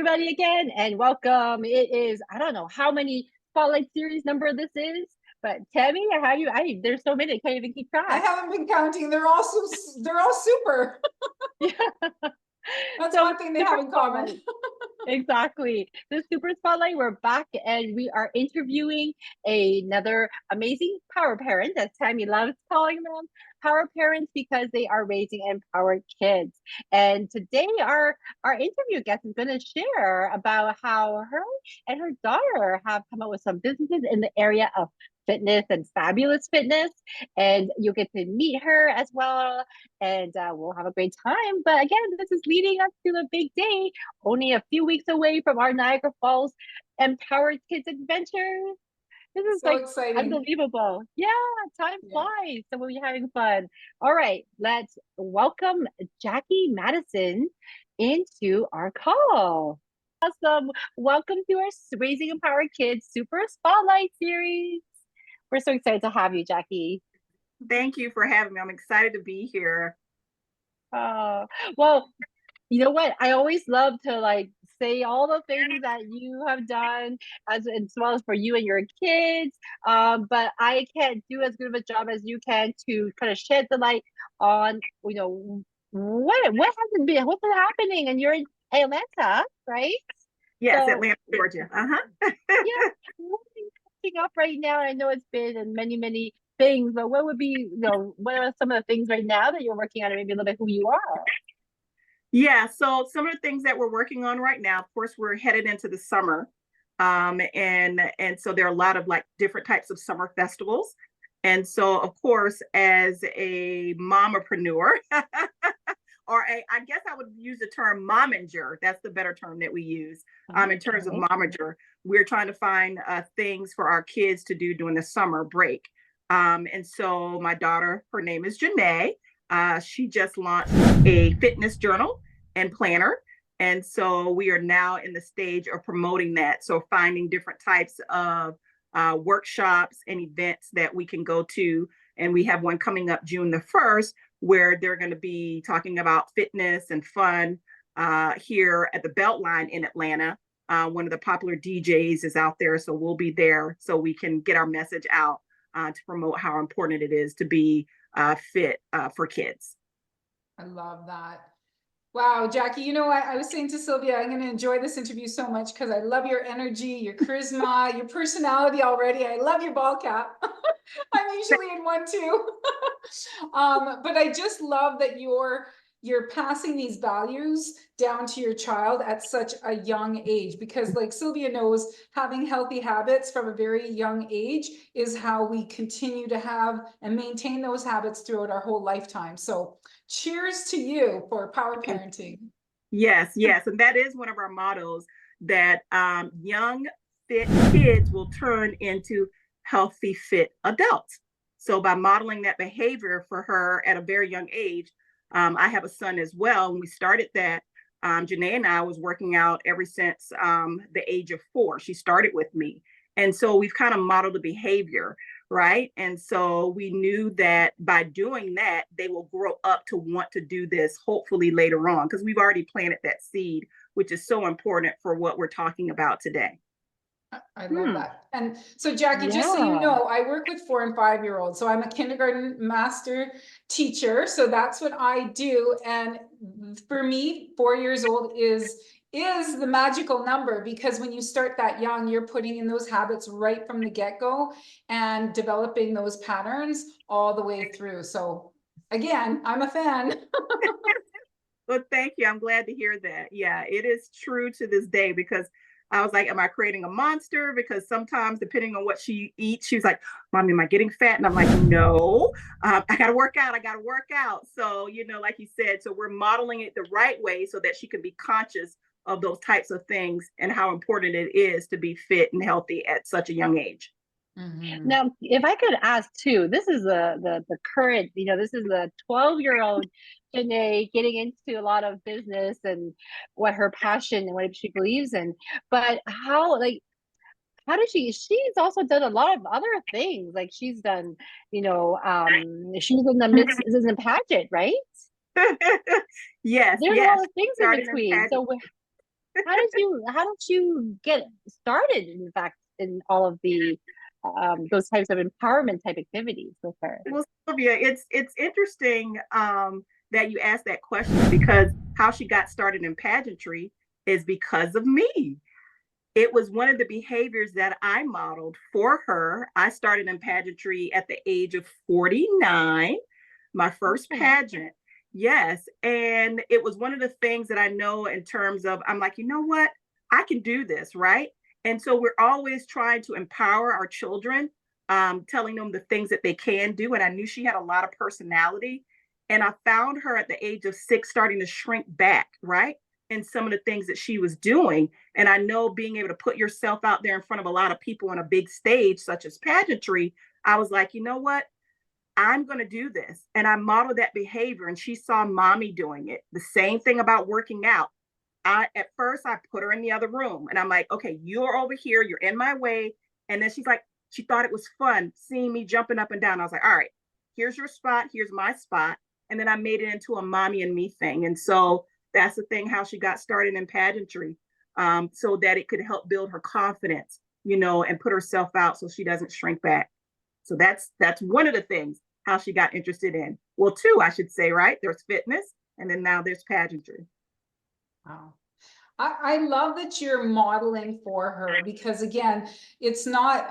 everybody again, and welcome. It is, I don't know how many Spotlight Series number this is, but Tammy, how you, there's so many, I can't even keep I track. haven't been counting. They're all super. Yeah. That's So one thing they Super have in common. Spotlight. Exactly. The Super Spotlight, we're back and we are interviewing another amazing power parent, as Tammy loves calling them, power parents, because they are raising empowered kids. And today our interview guest is going to share about how her and her daughter have come up with some businesses in the area of fitness and fabulous fitness, and you'll get to meet her as well, and we'll have a great time. But again, this is leading us to the big day, only a few weeks away from our Niagara Falls Empowered Kids Adventures. This is So like exciting. unbelievable. Yeah, time flies. So we'll be having fun. All right, let's welcome Jackie Madison into our call. Awesome. Welcome to our Raising Empowered Kids Super Spotlight Series. We're so excited to have you, Jackie. Thank you for having me. I'm excited to be here. Well, you know what? I always love to like say all the things that you have done as well as for you and your kids. But I can't do as good of a job as you can to kind of shed the light on, what's been happening, and you're in Atlanta, right? Yes, So, Atlanta, Georgia. yeah, what are you catching up right now? I know it's been in many things, but what would be, what are some of the things right now that you're working on, and maybe a little bit who you are? Yeah, so some of the things that we're working on right now, of course, we're headed into the summer. And so there are a lot of like different types of summer festivals. And so, of course, as a mompreneur, I guess I would use the term momager. That's the better term that we use in terms of momager. We're trying to find things for our kids to do during the summer break. And so my daughter, her name is Janae. She just launched a fitness journal and planner. And so we are now in the stage of promoting that. So finding different types of workshops and events that we can go to. And we have one coming up June the 1st, where they're going to be talking about fitness and fun here at the Beltline in Atlanta. One of the popular DJs is out there, so we'll be there so we can get our message out to promote how important it is to be fit for kids. I love that. Wow, Jackie, you know what? I was saying to Sylvia, I'm going to enjoy this interview so much because I love your energy, your charisma, your personality already. I love your ball cap. I'm usually in one too. But I just love that you're passing these values down to your child at such a young age, because like Sylvia knows, having healthy habits from a very young age is how we continue to have and maintain those habits throughout our whole lifetime. So cheers to you for power parenting. Yes. And that is one of our mottos, that young, fit kids will turn into healthy, fit adults. So by modeling that behavior for her at a very young age, I have a son as well. And we started that. Janae and I was working out ever since the age of 4. She started with me. And so we've kind of modeled the behavior, right? And so we knew that by doing that, they will grow up to want to do this, hopefully later on, because we've already planted that seed, which is so important for what we're talking about today. I love that. And so Jackie, just so you know, I work with 4 and 5-year-olds. So I'm a kindergarten master teacher. So that's what I do. And for me, 4 years old is the magical number, because when you start that young, you're putting in those habits right from the get-go and developing those patterns all the way through. So again, I'm a fan. Well, thank you. I'm glad to hear that. Yeah, it is true to this day, because I was like, am I creating a monster? Because sometimes, depending on what she eats, she's like, Mommy, am I getting fat? And I'm like, no, I got to work out. So, like you said, so we're modeling it the right way so that she can be conscious of those types of things and how important it is to be fit and healthy at such a young age. Mm-hmm. Now, if I could ask too, this is the current, this is the 12-year-old Janae getting into a lot of business and what her passion and what she believes in. But how does she's also done a lot of other things. Like she's done, she was in the Miss Isn't Pageant, right? Yes. There's a lot of things in between. So how did you get started, in fact, in all of the those types of empowerment type activities with her? Well, Sylvia, it's interesting that you asked that question because how she got started in pageantry is because of me. It was one of the behaviors that I modeled for her. I started in pageantry at the age of 49, my first pageant. Yes. And it was one of the things that I know in terms of, I'm like, you know what? I can do this, right? And so we're always trying to empower our children, telling them the things that they can do. And I knew she had a lot of personality. And I found her at the age of 6 starting to shrink back, right? In some of the things that she was doing. And I know being able to put yourself out there in front of a lot of people on a big stage, such as pageantry, I was like, you know what? I'm going to do this. And I modeled that behavior, and she saw mommy doing it. The same thing about working out. At first, I put her in the other room, and I'm like, okay, you're over here, you're in my way. And then she's like, she thought it was fun seeing me jumping up and down. I was like, all right, here's your spot, here's my spot. And then I made it into a mommy and me thing. And so that's the thing, how she got started in pageantry, so that it could help build her confidence, and put herself out so she doesn't shrink back. So that's one of the things how she got interested in. Well, two, I should say, right? There's fitness, and then now there's pageantry. Wow. I love that you're modeling for her, because again, it's not,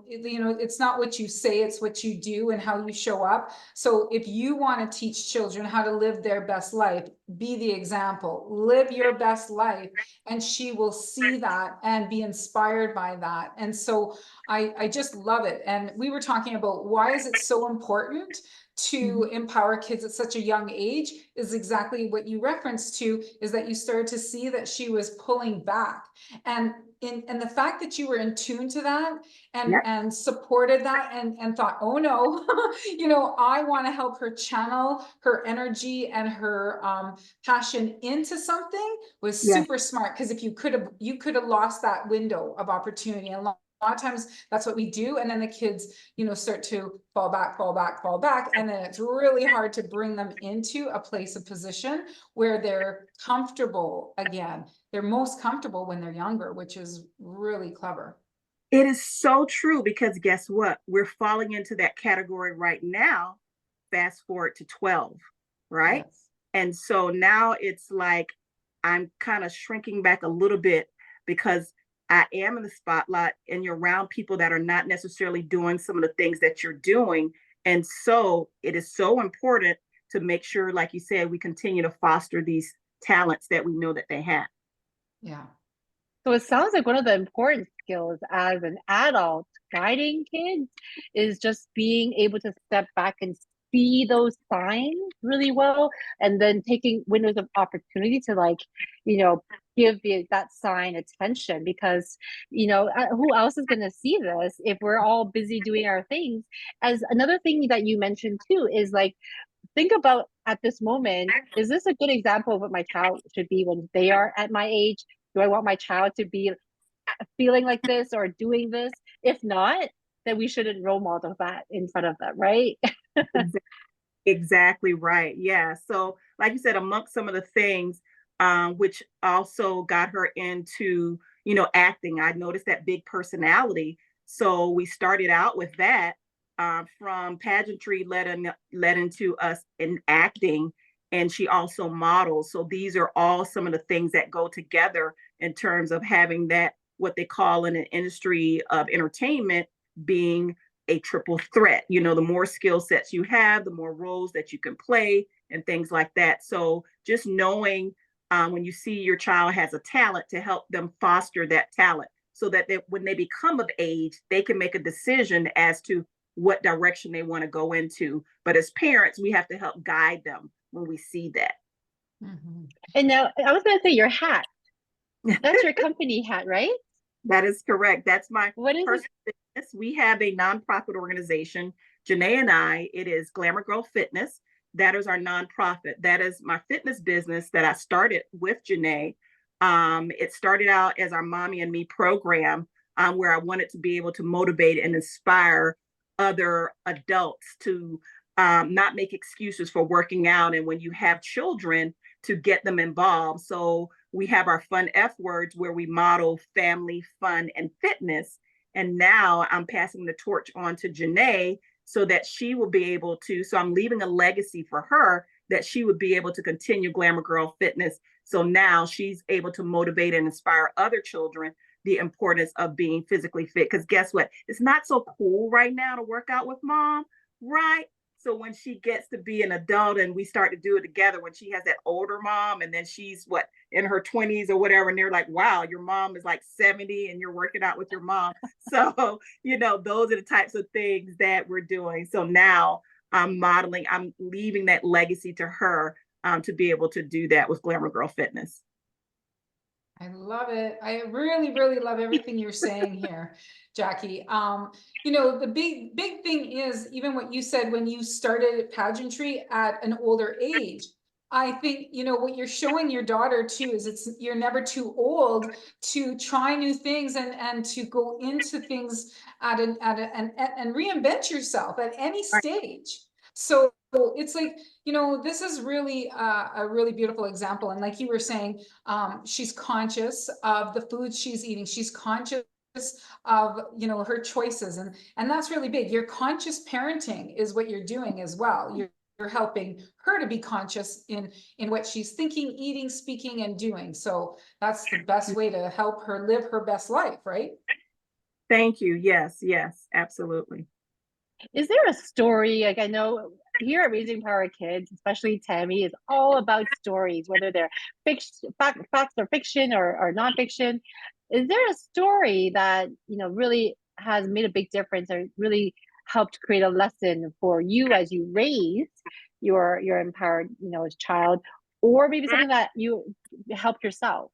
it's not what you say, it's what you do and how you show up. So if you want to teach children how to live their best life, be the example, live your best life, and she will see that and be inspired by that. And so I just love it. And we were talking about why is it so important to empower kids at such a young age, is exactly what you referenced to, is that you started to see that she was pulling back. And the fact that you were in tune to that and supported that and thought, oh no, I want to help her channel her energy and her passion into something, was super smart. Because if you could have lost that window of opportunity. And a lot of times that's what we do. And then the kids, start to fall back. And then it's really hard to bring them into a place of position where they're comfortable again. They're most comfortable when they're younger, which is really clever. It is so true, because guess what? We're falling into that category right now. Fast forward to 12, right? Yes. And so now it's like I'm kind of shrinking back a little bit because I am in the spotlight and you're around people that are not necessarily doing some of the things that you're doing. And so it is so important to make sure, like you said, we continue to foster these talents that we know that they have. Yeah. So it sounds like one of the important skills as an adult guiding kids is just being able to step back and see those signs really well, and then taking windows of opportunity to give that sign attention, because who else is going to see this if we're all busy doing our things. As another thing that you mentioned too is think about at this moment, is this a good example of what my child should be when they are at my age? Do I want my child to be feeling like this or doing this? If not, then we shouldn't role model that in front of them, right? Exactly right. Yeah. So, like you said, amongst some of the things, which also got her into, acting, I noticed that big personality. So we started out with that, from pageantry led into us in acting, and she also models. So these are all some of the things that go together in terms of having that, what they call in an industry of entertainment, being a triple threat. The more skill sets you have, the more roles that you can play and things like that. So just knowing, when you see your child has a talent, to help them foster that talent so that when they become of age, they can make a decision as to what direction they want to go into. But as parents, we have to help guide them when we see that. Mm-hmm. And now I was going to say your hat. That's your company hat, right? That is correct. That's my personal business. We have a nonprofit organization, Janae and I. It is Glamour Girl Fitness. That is our nonprofit. That is my fitness business that I started with Janae. It started out as our Mommy and Me program, where I wanted to be able to motivate and inspire other adults to not make excuses for working out. And when you have children, to get them involved. So we have our fun F words where we model family, fun, and fitness. And now I'm passing the torch on to Janae so that she will be able to. So I'm leaving a legacy for her that she would be able to continue Glamour Girl Fitness. So now she's able to motivate and inspire other children the importance of being physically fit. Because guess what? It's not so cool right now to work out with mom, right? So when she gets to be an adult and we start to do it together, when she has that older mom and then she's what, in her 20s or whatever, and they're like, wow, your mom is like 70 and you're working out with your mom. So, those are the types of things that we're doing. So now I'm modeling, I'm leaving that legacy to her to be able to do that with Glamour Girl Fitness. I love it. I really, really love everything you're saying here, Jackie. The big thing is even what you said when you started pageantry at an older age. I think, what you're showing your daughter too is you're never too old to try new things and to go into things and reinvent yourself at any stage. So it's like, this is really a really beautiful example. And like you were saying, she's conscious of the food she's eating. She's conscious of, her choices. And that's really big. Your conscious parenting is what you're doing as well. You're helping her to be conscious in what she's thinking, eating, speaking, and doing. So that's the best way to help her live her best life, right? Thank you. Yes, absolutely. Is there a story? Like, I know here at Raising Power Kids, especially Tammy, is all about stories, whether they're facts or fiction or nonfiction. Is there a story that, really has made a big difference or really helped create a lesson for you as you raised your empowered, child, or maybe something that you helped yourself?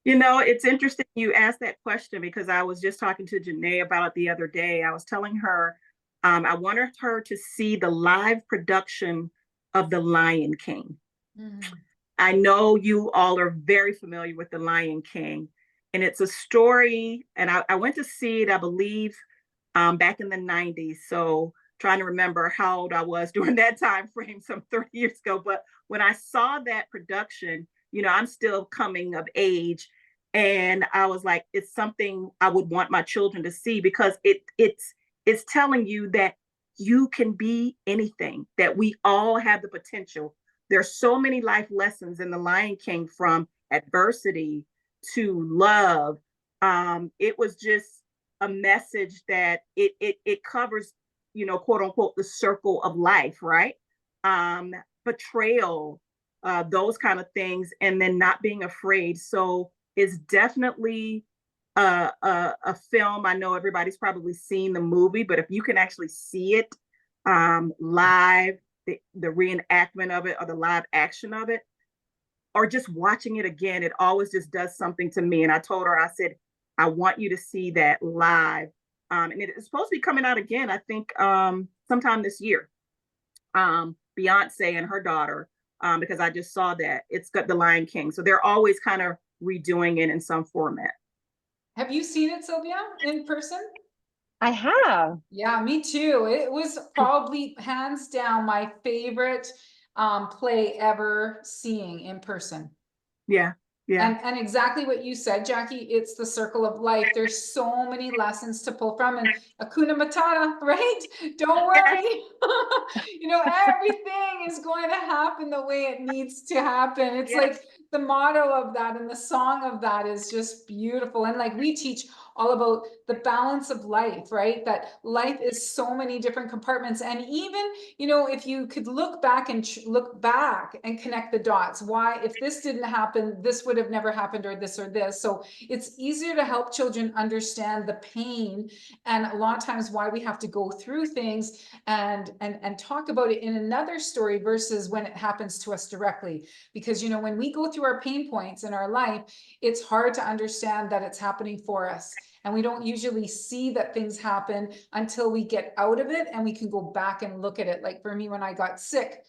It's interesting you asked that question because I was just talking to Janae about it the other day. I was telling her I wanted her to see the live production of The Lion King. Mm-hmm. I know you all are very familiar with The Lion King, and it's a story, and I went to see it, I believe, back in the 90s. So trying to remember how old I was during that time frame, some 30 years ago. But when I saw that production, I'm still coming of age. And I was like, it's something I would want my children to see because it's telling you that you can be anything, that we all have the potential. There's so many life lessons in The Lion King, from adversity to love. It was just a message that it covers, quote unquote, the circle of life, right? Betrayal, those kind of things, and then not being afraid. So it's definitely a film. I know everybody's probably seen the movie, but if you can actually see it live, the reenactment of it or the live action of it, or just watching it again, it always just does something to me. And I told her, I said, I want you to see that live. And it is supposed to be coming out again, I think, sometime this year. Beyonce and her daughter, because I just saw that it's got The Lion King. So they're always kind of redoing it in some format. Have you seen it, Sylvia, in person? I have. Yeah, me too. It was probably hands down my favorite play ever seeing in person. Yeah. And exactly what you said, Jackie, it's the circle of life. There's so many lessons to pull from, and Hakuna Matata, right? Don't worry. Everything is going to happen the way it needs to happen. It's like the motto of that, and the song of that is just beautiful. And like we teach all about the balance of life, right? That life is so many different compartments. And even, if you could look back and connect the dots, why, if this didn't happen, this would have never happened, or this or this. So it's easier to help children understand the pain and a lot of times why we have to go through things and talk about it in another story versus when it happens to us directly. Because, when we go through our pain points in our life, it's hard to understand that it's happening for us. And we don't usually see that things happen until we get out of it and we can go back and look at it. Like for me, when I got sick,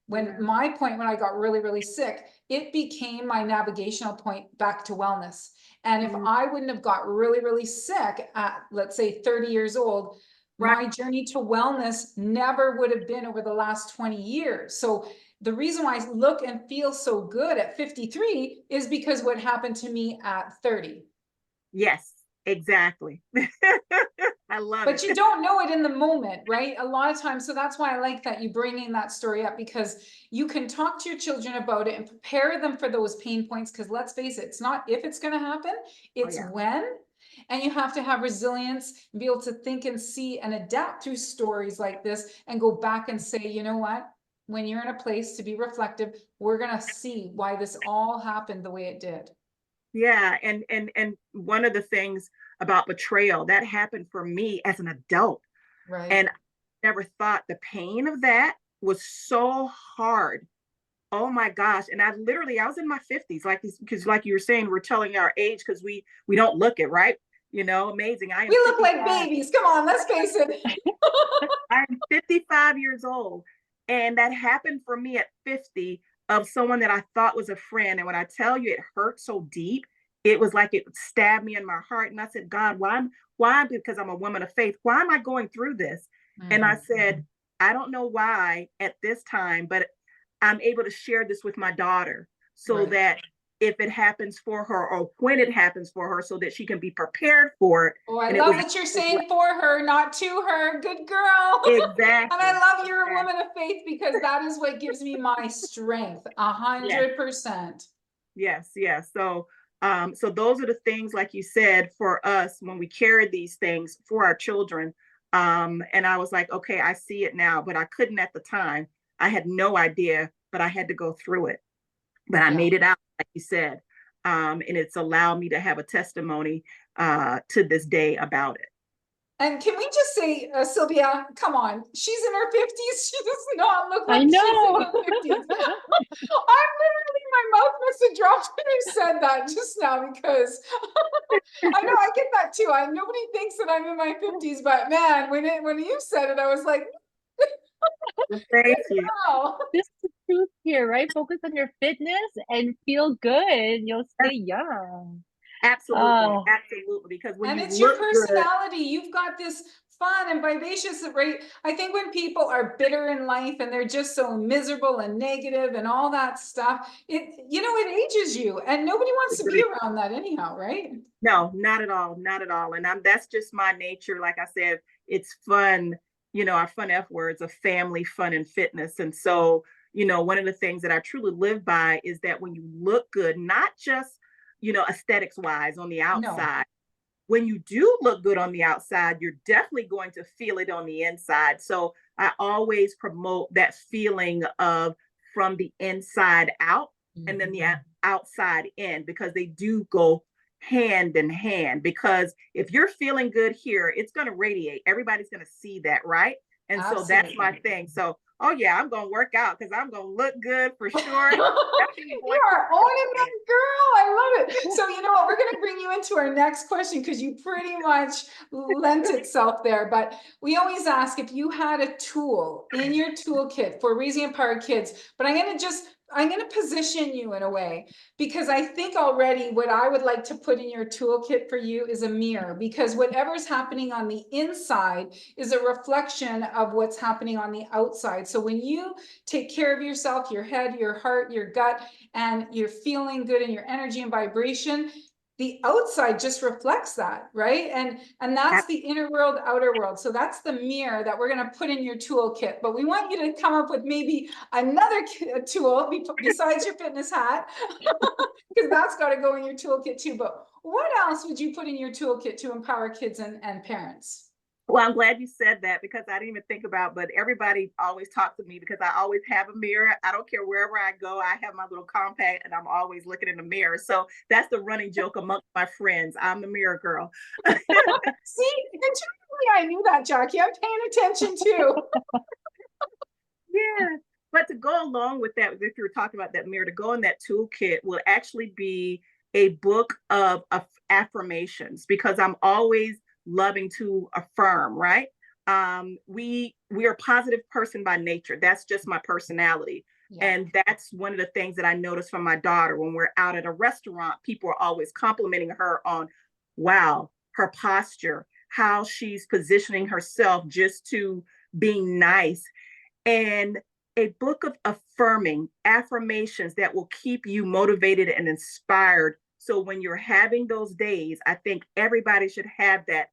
when I got really, really sick, it became my navigational point back to wellness. And if I wouldn't have got really, really sick at, let's say, 30 years old, my journey to wellness never would have been over the last 20 years. So the reason why I look and feel so good at 53 is because what happened to me at 30. Yes, exactly. I love But you it. don't know it in the moment, right? A lot of times. So that's why I like that you bringing that story up, because you can talk to your children about it and prepare them for those pain points. Because let's face it, it's not if it's going to happen, it's yeah. when. And you have to have resilience and be able to think and see and adapt through stories like this and go back and say, you know what? When you're in a place to be reflective, we're going to see why this all happened the way it did. Yeah, and one of the things about betrayal that happened for me as an adult, Right. and I never thought the pain of that was so hard. Oh my gosh. And I was in my 50s, like this, because like you were saying, we're telling our age because we don't look it, right? You know, amazing. I am We look like 55. babies. Come on, let's face it. I'm 55 years old. And that happened for me at 50 of someone that I thought was a friend. And when I tell you it hurt so deep, it was like it stabbed me in my heart. And I said, God, why? Because I'm a woman of faith. Why am I going through this? And I said, I don't know why at this time, but I'm able to share this with my daughter so Right. that if it happens for her or when it happens for her so that she can be prepared for it. Oh, I And love that you're saying for her, not to her. Good girl. exactly. And I love you're a woman of faith, because that is what gives me my strength. 100%. Yes, yes. So those are the things, like you said, for us when we carry these things for our children. And I was like, okay, I see it now, but I couldn't at the time. I had no idea, but I had to go through it. But I made it out, like you said. And it's allowed me to have a testimony to this day about it. And can we just say, Sylvia, come on, she's in her 50s. She does not look I like she's know. in her 50s. I'm literally, my mouth must have dropped when you said that just now, because I know I get that too. Nobody thinks that I'm in my 50s, but man, when you said it, I was like, Thank you. wow. This is the truth here, right? Focus on your fitness and feel good. You'll stay young. Absolutely, absolutely. Because when And you it's your look good, personality. You've got this fun and vivacious, right? I think when people are bitter in life and they're just so miserable and negative and all that stuff, it ages you, and nobody wants to be around that anyhow, right? no, not at all, not at all. And that's just my nature. Like I said, it's fun, our fun F words of family, fun, and fitness. And so, one of the things that I truly live by is that when you look good, not just, aesthetics wise on the No. outside, when you do look good on the outside, you're definitely going to feel it on the inside. So I always promote that feeling of from the inside out and then the outside in, because they do go hand in hand. Because if you're feeling good here, it's going to radiate. Everybody's going to see that, right? And so that's my thing. So, oh yeah, I'm going to work out because I'm going to look good for sure. You are owning that, girl. I love it. So you know what? We're going to bring you into our next question, because you pretty much lent itself there. But we always ask if you had a tool in your toolkit for raising empowered kids. But I'm going to position you in a way, because I think already what I would like to put in your toolkit for you is a mirror, because whatever's happening on the inside is a reflection of what's happening on the outside. So when you take care of yourself, your head, your heart, your gut, and you're feeling good in your energy and vibration, the outside just reflects that, right? And that's the inner world, outer world. So that's the mirror that we're going to put in your toolkit. But we want you to come up with maybe another tool besides your fitness hat, because that's got to go in your toolkit too. But what else would you put in your toolkit to empower kids and parents? Well, I'm glad you said that, because I didn't even think about, but everybody always talks to me because I always have a mirror. I don't care wherever I go. I have my little compact and I'm always looking in the mirror. So that's the running joke amongst my friends. I'm the mirror girl. See, intuitively, I knew that, Jackie. I'm paying attention too. Yeah. But to go along with that, if you were talking about that mirror, to go in that toolkit will actually be a book of affirmations, because I'm always loving to affirm, right? We are a positive person by nature. That's just my personality. Yeah. And that's one of the things that I noticed from my daughter. When we're out at a restaurant, people are always complimenting her on, wow, her posture, how she's positioning herself just to being nice. And a book of affirming affirmations that will keep you motivated and inspired. So when you're having those days, I think everybody should have that.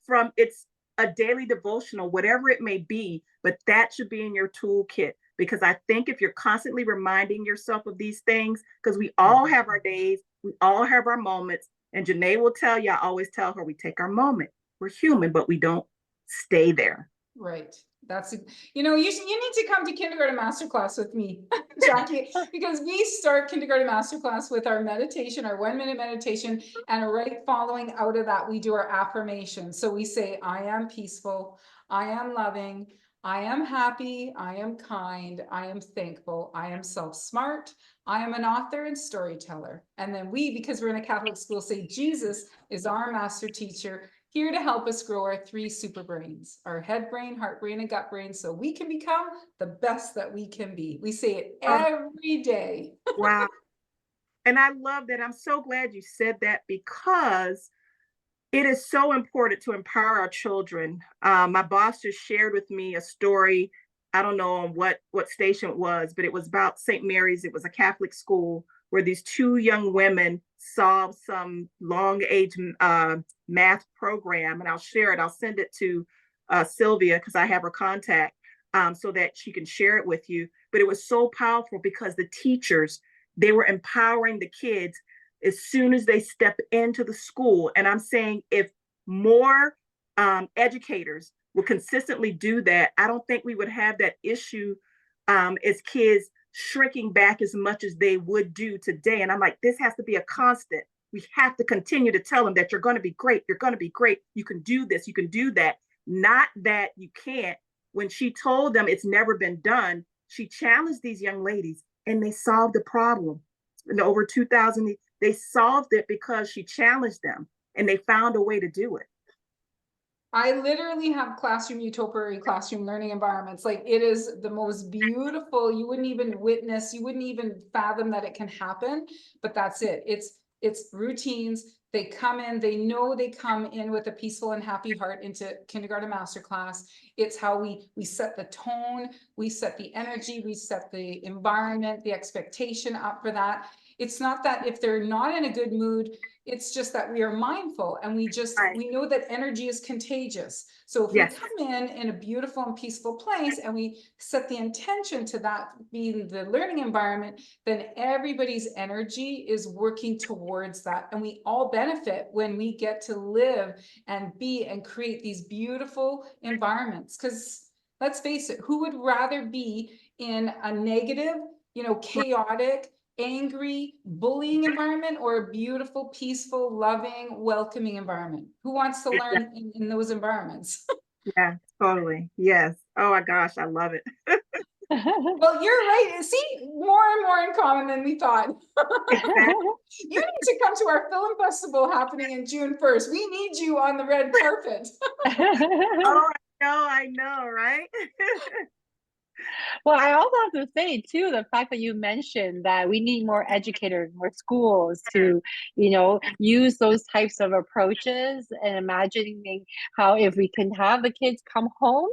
From it's a daily devotional, whatever it may be, but that should be in your toolkit, because I think if you're constantly reminding yourself of these things, because we all have our days, we all have our moments, and Janae will tell you, I always tell her, we take our moment. We're human, but we don't stay there. Right. That's, you know, you need to come to kindergarten masterclass with me, Jackie, because we start kindergarten masterclass with our meditation, our 1-minute meditation, and right following out of that, we do our affirmations. So we say, I am peaceful, I am loving, I am happy, I am kind, I am thankful, I am self-smart, I am an author and storyteller. And then we, because we're in a Catholic school, say Jesus is our master teacher, here to help us grow our 3 super brains, our head brain, heart brain, and gut brain, so we can become the best that we can be. We say it every day. Wow. And I love that. I'm so glad you said that, because it is so important to empower our children. My boss just shared with me a story. I don't know on what station it was, but it was about St. Mary's. It was a Catholic school where these 2 young women solved some long age math program. And I'll share it. I'll send it to Sylvia, because I have her contact, so that she can share it with you. But it was so powerful because the teachers, they were empowering the kids as soon as they step into the school. And I'm saying, if more educators will consistently do that, I don't think we would have that issue as kids shrinking back as much as they would do today. And I'm like, this has to be a constant. We have to continue to tell them that you're going to be great. You're going to be great. You can do this. You can do that. Not that you can't. When she told them it's never been done, she challenged these young ladies and they solved the problem. And over 2,000, they solved it because she challenged them and they found a way to do it. I literally have classroom utopia, classroom learning environments. Like, it is the most beautiful, you wouldn't even witness, you wouldn't even fathom that it can happen, but that's it. It's routines. They come in, they know they come in with a peaceful and happy heart into kindergarten masterclass. It's how we set the tone, we set the energy, we set the environment, the expectation up for that. It's not that if they're not in a good mood, it's just that we are mindful, and we know that energy is contagious. So if Yes. we come in a beautiful and peaceful place, and we set the intention to that being the learning environment, then everybody's energy is working towards that. And we all benefit when we get to live and be and create these beautiful environments. Because let's face it, who would rather be in a negative, chaotic, angry, bullying environment, or a beautiful, peaceful, loving, welcoming environment? Who wants to learn in those environments? Yeah, totally. Yes. Oh my gosh, I love it. Well, you're right. See, more and more in common than we thought. You need to come to our film festival happening in June 1st. We need you on the red carpet. Oh, I know, right? Well, I also have to say too, the fact that you mentioned that we need more educators, more schools to, use those types of approaches, and imagining how if we can have the kids come home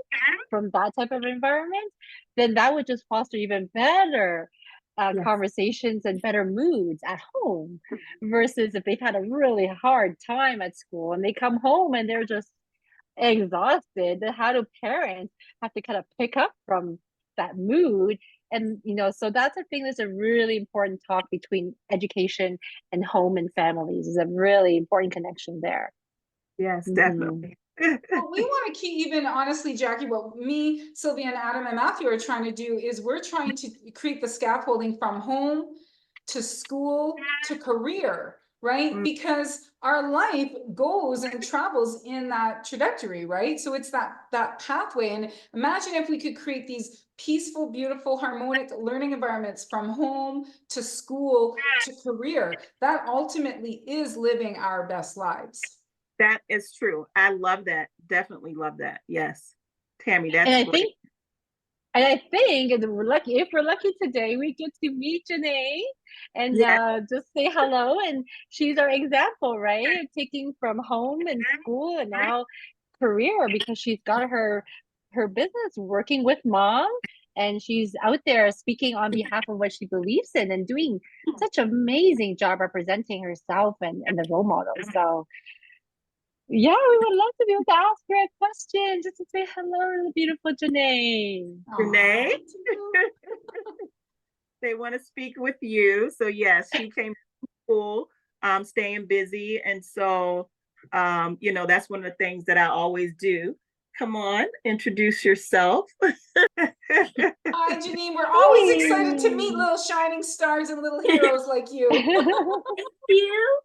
from that type of environment, then that would just foster even better Yes. conversations and better moods at home, versus if they've had a really hard time at school and they come home and they're just exhausted. How do parents have to kind of pick up from that mood? And so that's, I think, there's a really important talk between education and home and families. Is a really important connection there. Yes, definitely. Well, we want to keep, even honestly, Jackie, what me, Sylvia, and Adam and Matthew are trying to do is we're trying to create the scaffolding from home to school to career, right? Because our life goes and travels in that trajectory, right? So it's that pathway. And imagine if we could create these peaceful, beautiful, harmonic learning environments from home to school to career. That ultimately is living our best lives. That is true. I love that. Definitely love that. Yes. Tammy, that's And I great. think if we're lucky today, we get to meet Janae and just say hello. And she's our example, right? Taking from home and school and now career, because she's got her business working with mom and she's out there speaking on behalf of what she believes in and doing such an amazing job representing herself and the role model. So yeah, we would love to be able to ask her a question just to say hello to the beautiful Janae. Janae, they want to speak with you. So yes, she came to school, staying busy. And so, you know, that's one of the things that I always do. Come on, introduce yourself. Hi, Janine. We're always excited to meet little shining stars and little heroes like you. Thank you.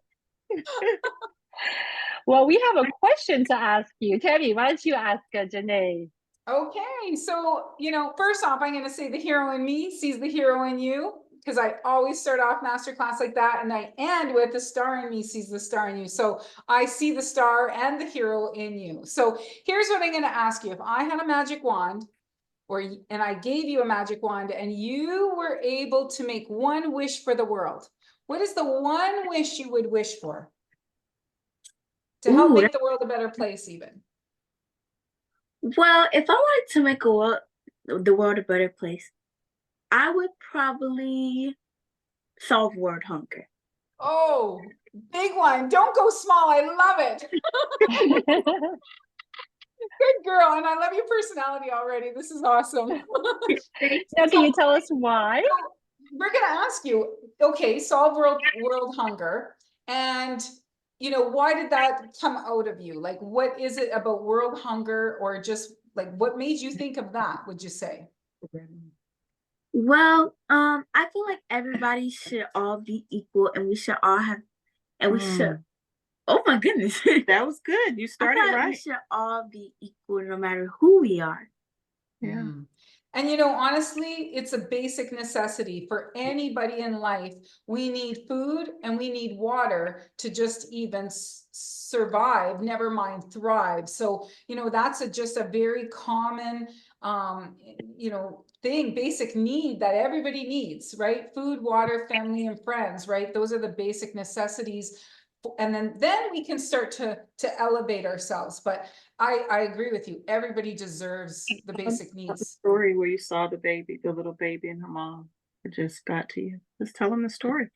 Well, we have a question to ask you. Tammy, why don't you ask Janae? Okay, so, you know, first off, I'm going to say the hero in me sees the hero in you, because I always start off masterclass like that, and I end with the star in me sees the star in you. So I see the star and the hero in you. So here's what I'm going to ask you. If I had a magic wand, and I gave you a magic wand, and you were able to make one wish for the world, what is the one wish you would wish for to help make the world a better place even? Well, if I wanted to make the world a better place, I would probably solve world hunger. Oh, big one. Don't go small. I love it. Good girl. And I love your personality already. This is awesome. Now, can you tell us why? So we're going to ask you, okay, solve world hunger. And, you know, why did that come out of you? Like, what is it about world hunger, or just like, what made you think of that, would you say? Well, I feel like everybody should all be equal, and we should all have, and we should. Oh my goodness, that was good. You started right. We should all be equal, no matter who we are. Yeah. And, you know, honestly, it's a basic necessity for anybody in life. We need food and we need water to just even survive, never mind thrive. So, you know, that's just a very common, you know, basic need that everybody needs, right? Food, water, family, and friends, right? Those are the basic necessities. And then we can start to elevate ourselves. But I agree with you. Everybody deserves the basic needs. The story where you saw the little baby and her mom. It just got to you. Just tell them the story.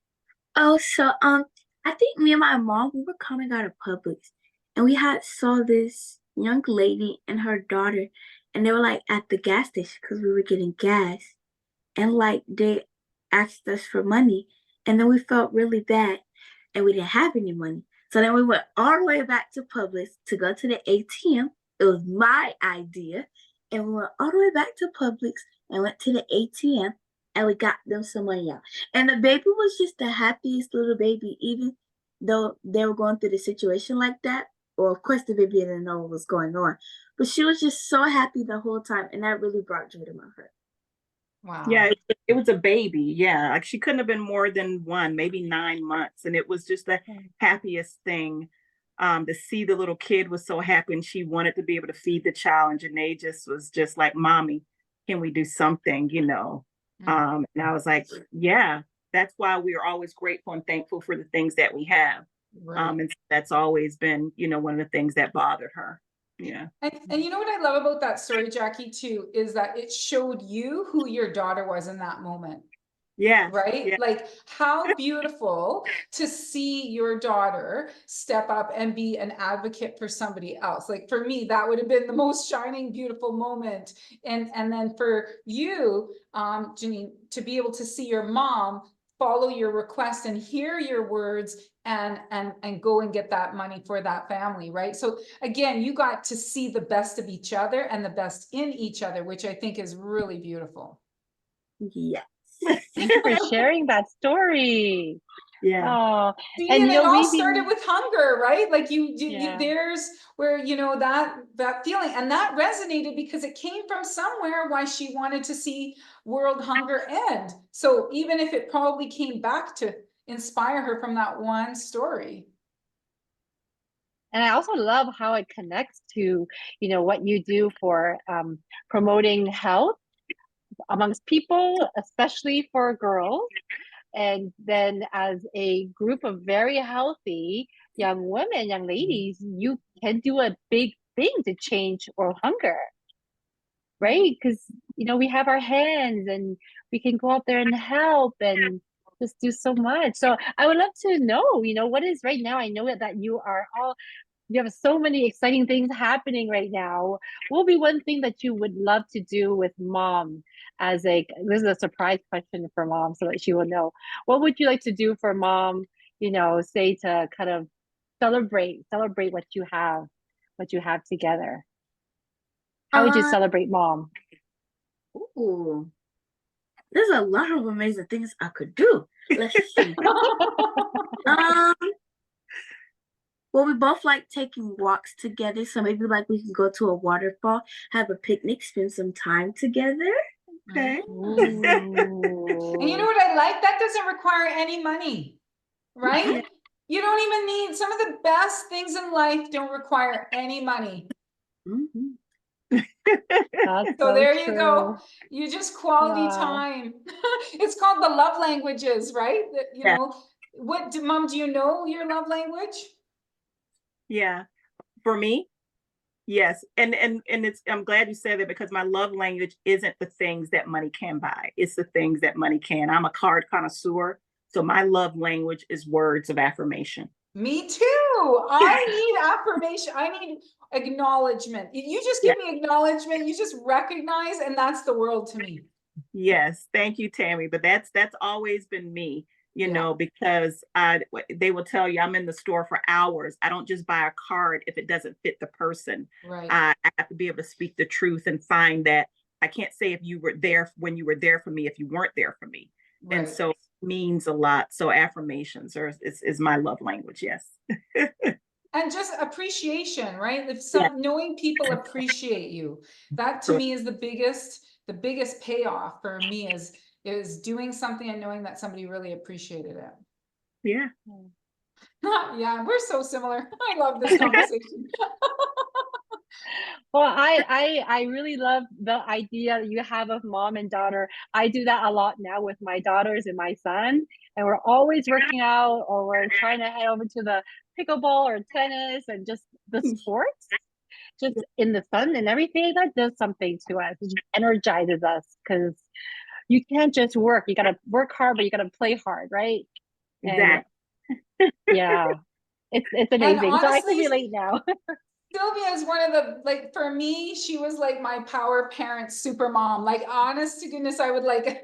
Oh, so I think me and my mom, we were coming out of Publix, and we saw this young lady and her daughter, and they were like at the gas station because we were getting gas, and like they asked us for money, and then we felt really bad, and we didn't have any money. So then we went all the way back to Publix to go to the ATM. It was my idea. And we went all the way back to Publix and went to the ATM, and we got them some money out. And the baby was just the happiest little baby, even though they were going through the situation like that. Well, of course, the baby didn't know what was going on. But she was just so happy the whole time. And that really brought joy to my heart. Wow. Yeah, it was a baby. Yeah, like she couldn't have been more than maybe 9 months. And it was just the happiest thing to see. The little kid was so happy, and she wanted to be able to feed the child. And Janae was just like, Mommy, can we do something, you know? And I was like, yeah, that's why we are always grateful and thankful for the things that we have. Right. And that's always been, you know, one of the things that bothered her. Yeah. And you know what I love about that story, Jackie, too, is that it showed you who your daughter was in that moment. Yeah. Right? Yeah. Like, how beautiful to see your daughter step up and be an advocate for somebody else. Like, for me, that would have been the most shining, beautiful moment. And then for you, Janine, to be able to see your mom follow your request and hear your words and go and get that money for that family, right? So again, you got to see the best of each other and the best in each other, which I think is really beautiful. Yeah. Thank you for sharing that story. Yeah. Oh, and it all started with hunger, right? Like you there's where, you know, that feeling, and that resonated because it came from somewhere why she wanted to see world hunger end. So even if it probably came back to inspire her from that one story. And I also love how it connects to, you know, what you do for promoting health amongst people, especially for girls. And then as a group of very healthy young women, young ladies, you can do a big thing to change world hunger. right? Because we have our hands and we can go out there and help and just do so much. So I would love to know, what is right now. I know that you have so many exciting things happening right now. What will be one thing that you would love to do with mom this is a surprise question for mom so that she will know. What would you like to do for mom, say to kind of celebrate what you have together? How would you Um, celebrate mom? ooh, there's a lot of amazing things I could do. Let's see. Um, well, we both like taking walks together, so maybe like we can go to a waterfall, have a picnic, spend some time together. Okay. And you know Ooh. what I like? That doesn't require any money, right? Yeah. You don't even need, some of the best things in life don't require any money. Mhm. That's So so there you go. true. You just quality Wow. time. It's called the love languages, right? Yeah. Mom, do you know your love language? Yeah. For me, yes. And I'm glad you said that because my love language isn't the things that money can buy. It's the things that money can. I'm a card connoisseur. So my love language is words of affirmation. Me too. I need affirmation. I need acknowledgement. You just Yeah. give me acknowledgement. You just recognize, and that's the world to me. Yes. Thank you, Tammy. But that's always been me, Yeah. because they will tell you I'm in the store for hours. I don't just buy a card if it doesn't fit the person. Right. I have to be able to speak the truth and find that I can't say if you were there when you were there for me if you weren't there for me. And Right. so it means a lot. So affirmations is my love language. Yes. And just appreciation, right? If Yeah. knowing people appreciate you, that to me is the biggest payoff for me is doing something and knowing that somebody really appreciated it. Yeah. Yeah, we're so similar. I love this conversation. Well, I really love the idea you have of mom and daughter. I do that a lot now with my daughters and my son, and we're always working out or we're trying to head over to the pickleball or tennis and just the sports, just in the sun and everything. That does something to us. It just energizes us because you can't just work. You gotta work hard, but you gotta play hard, right? And Exactly. yeah, it's And amazing. So I can honestly, relate now. Sylvia is one of the, like, for me, she was like my power parent, super mom. Like, honest to goodness, I would like,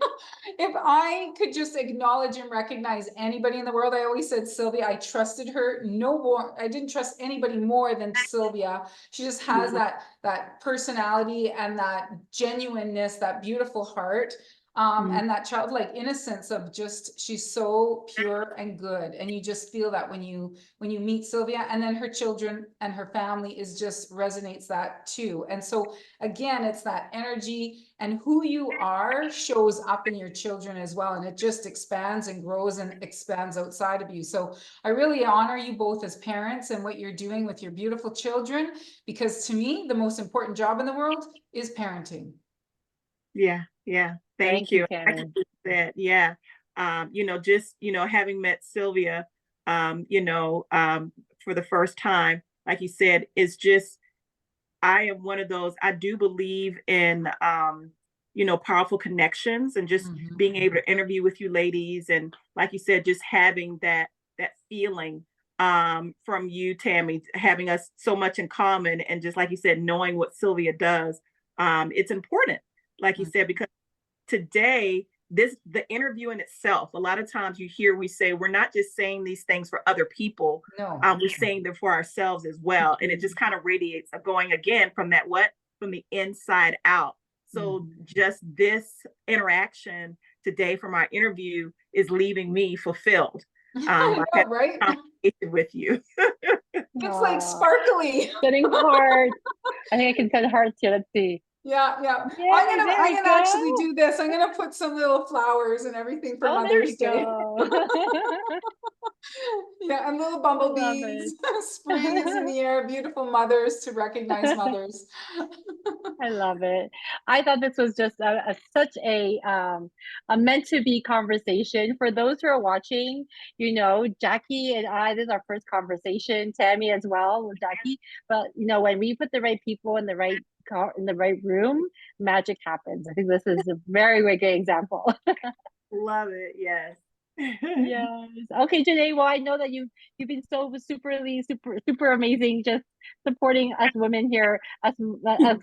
if I could just acknowledge and recognize anybody in the world, I always said, Sylvia, I trusted her no more. I didn't trust anybody more than Sylvia. She just has that personality and that genuineness, that beautiful heart. And that childlike innocence of just, she's so pure and good. And you just feel that when you meet Sylvia, and then her children and her family is just resonates that too. And so again, it's that energy and who you are shows up in your children as well. And it just expands and grows and expands outside of you. So I really honor you both as parents and what you're doing with your beautiful children, because to me, the most important job in the world is parenting. Yeah. Yeah. Thank Thank you, you. I Tammy. can do that. Yeah. Just, having met Sylvia, for the first time, like you said, is just, I am one of those, I do believe in, powerful connections and just being able to interview with you ladies. And like you said, just having that feeling, from you, Tammy, having us so much in common. And just like you said, knowing what Sylvia does, it's important, like you said, because today the interview in itself, a lot of times we say we're not just saying these things for other people, No. we're saying them for ourselves as well, and it just kind of radiates going again from from the inside out. So just this interaction today from our interview is leaving me fulfilled, I by know, having right? a conversation with you. It's like Aw, sparkly. sending hearts. I think I can send hearts here. Let's see. Yeah. Yay, there I'm we gonna actually go. do this. I'm gonna put some little flowers and everything for Oh, there Mother's we Day. go. Yeah, and little I love bumblebees, it. sprigs in the air, beautiful mothers to recognize mothers. I love it. I thought this was just such a meant to be conversation. For those who are watching, you know, Jackie and I, this is our first conversation, Tammy as well with Jackie. But you know, when we put the right people in the right in the right room, magic happens. I think this is a very, very good example. Love it. Yes. Yes. Okay, Janae. Well, I know that you've been so super amazing, just supporting us women here, as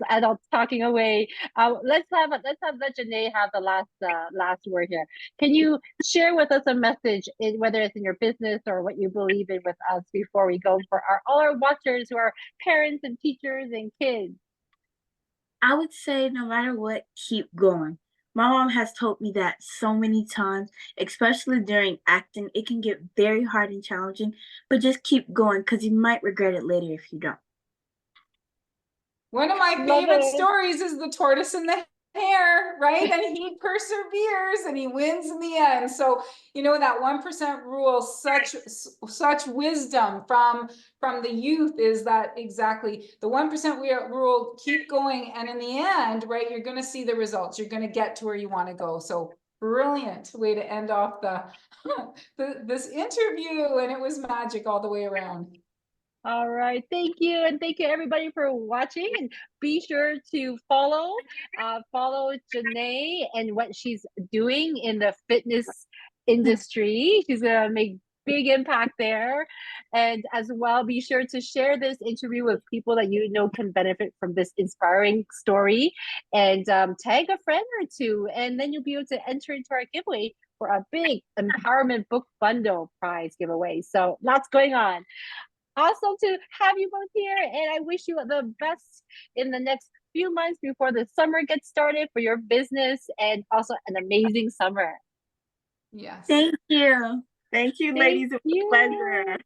adults talking away. Let Janae have the last word here. Can you share with us a message, whether it's in your business or what you believe in, with us before we go for all our watchers who are parents and teachers and kids? I would say no matter what, keep going. My mom has told me that so many times, especially during acting. It can get very hard and challenging, but just keep going because you might regret it later if you don't. One of my Love favorite it. stories is the tortoise and the hare, right? And he perseveres and he wins in the end. So, you know, that 1% rule, such wisdom from the youth, is that exactly the 1% rule, keep going. And in the end, right, you're going to see the results. You're going to get to where you want to go. So brilliant way to end off this interview. And it was magic all the way around. All right. Thank you. And thank you everybody for watching. And be sure to follow Janae and what she's doing in the fitness industry. She's gonna make big impact there. And as well, be sure to share this interview with people that you know can benefit from this inspiring story, and tag a friend or two, and then you'll be able to enter into our giveaway for a big empowerment book bundle prize giveaway. So lots going on. Awesome to have you both here, and I wish you the best in the next few months before the summer gets started for your business, and also an amazing summer. Yes. Thank you. Thank you, Thank ladies. It was a you. pleasure.